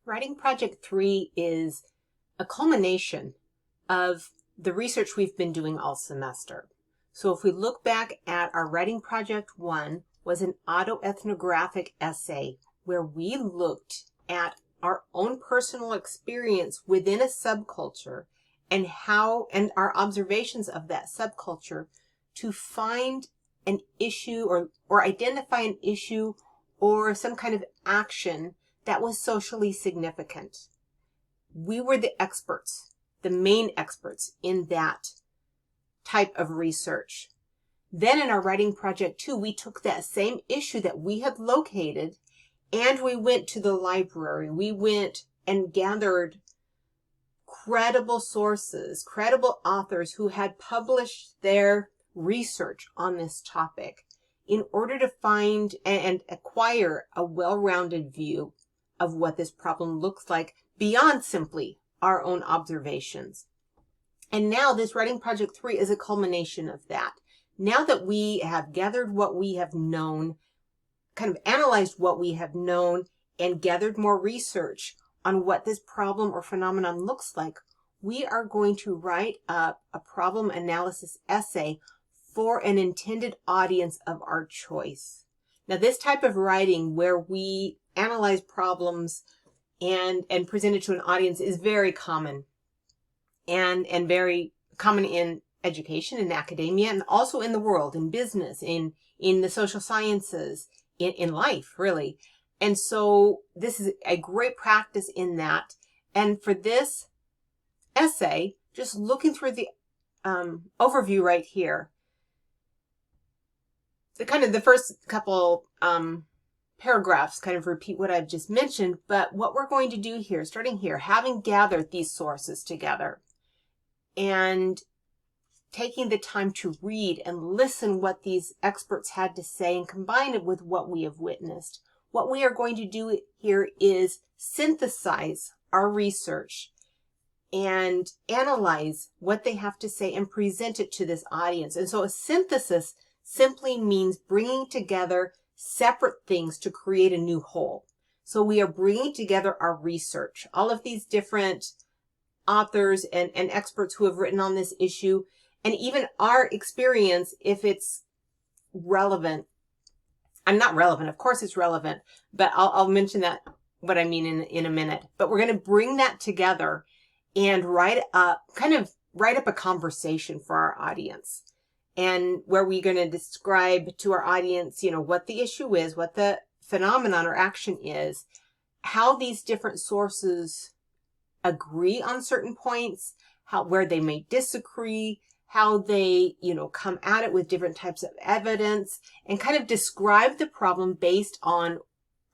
Writing Project 3 is a culmination of the research we've been doing all semester. So if we look back at our Writing Project 1 was an autoethnographic essay where we looked at our own personal experience within a subculture and our observations of that subculture to find an issue or identify an issue or some kind of action that was socially significant. We were the experts, the main experts in that type of research. Then in our Writing Project 2, we took that same issue that we had located and we went to the library. We went and gathered credible sources, credible authors who had published their research on this topic in order to find and acquire a well-rounded view of what this problem looks like beyond simply our own observations. And now this Writing Project 3 is a culmination of that. Now that we have gathered what we have known, kind of analyzed what we have known, and gathered more research on what this problem or phenomenon looks like, we are going to write up a problem analysis essay for an intended audience of our choice. Now, this type of writing where we analyze problems and present it to an audience is very common and very common in education, in academia, and also in the world, in business, in the social sciences, in life, really. And so this is a great practice in that. And for this essay, just looking through the overview right here, the first couple paragraphs kind of repeat what I've just mentioned, but what we're going to do here, starting here, having gathered these sources together and taking the time to read and listen what these experts had to say and combine it with what we have witnessed, what we are going to do here is synthesize our research and analyze what they have to say and present it to this audience. And so a synthesis simply means bringing together separate things to create a new whole. So we are bringing together our research, all of these different authors and experts who have written on this issue, and even our experience if it's relevant. I'm not relevant, of course it's relevant, but I'll mention that, what I mean in a minute. But we're going to bring that together and write up a conversation for our audience. And where we're going to describe to our audience, what the issue is, what the phenomenon or action is, how these different sources agree on certain points, where they may disagree, how they, come at it with different types of evidence, and kind of describe the problem based on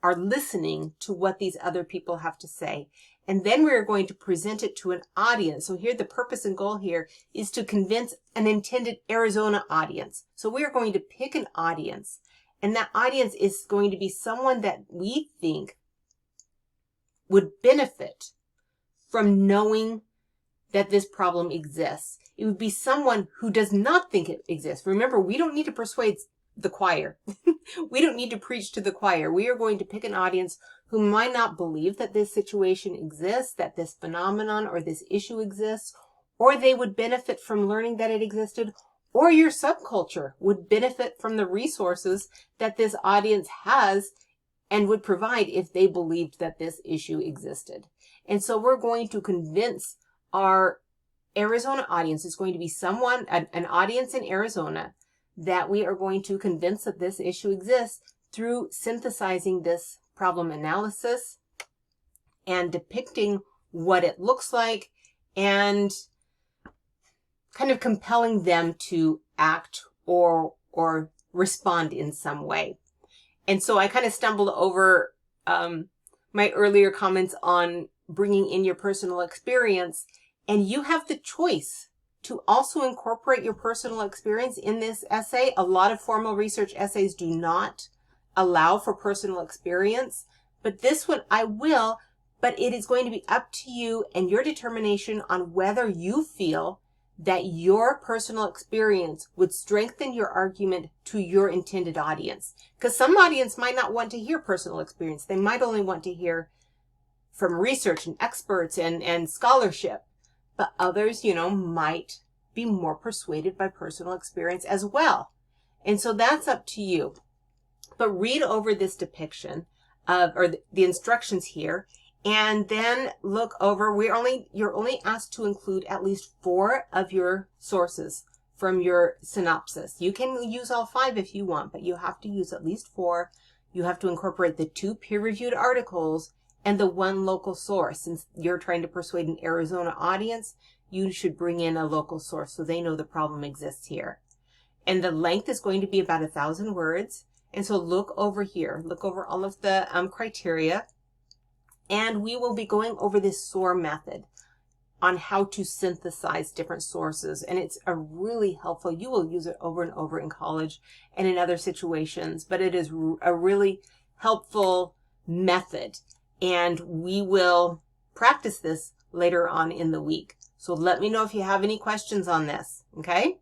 our listening to what these other people have to say. And then we're going to present it to an audience. So here, the purpose and goal here is to convince an intended Arizona audience. So we are going to pick an audience, and that audience is going to be someone that we think would benefit from knowing that this problem exists. It would be someone who does not think it exists. Remember, we don't need to persuade the choir. We don't need to preach to the choir. We are going to pick an audience who might not believe that this situation exists, that this phenomenon or this issue exists, or they would benefit from learning that it existed, or your subculture would benefit from the resources that this audience has and would provide if they believed that this issue existed. And so we're going to convince our Arizona audience. It's going to be an audience in Arizona that we are going to convince that this issue exists through synthesizing this problem analysis and depicting what it looks like and kind of compelling them to act or respond in some way. And so I kind of stumbled over my earlier comments on bringing in your personal experience, and you have the choice to also incorporate your personal experience in this essay. A lot of formal research essays do not allow for personal experience, but this one I will, but it is going to be up to you and your determination on whether you feel that your personal experience would strengthen your argument to your intended audience. Because some audience might not want to hear personal experience. They might only want to hear from research and experts and scholarship. But others, you know, might be more persuaded by personal experience as well. And so that's up to you. But read over this depiction or the instructions here, and then look over. You're only asked to include at least 4 of your sources from your synopsis. You can use all 5 if you want, but you have to use at least 4. You have to incorporate the 2 peer-reviewed articles and the 1 local source. Since you're trying to persuade an Arizona audience, you should bring in a local source so they know the problem exists here. And the length is going to be about 1,000 words. And so look over here, look over all of the criteria, and we will be going over this SOAR method on how to synthesize different sources. And it's a really helpful, you will use it over and over in college and in other situations, but it is a really helpful method. And we will practice this later on in the week. So let me know if you have any questions on this, okay?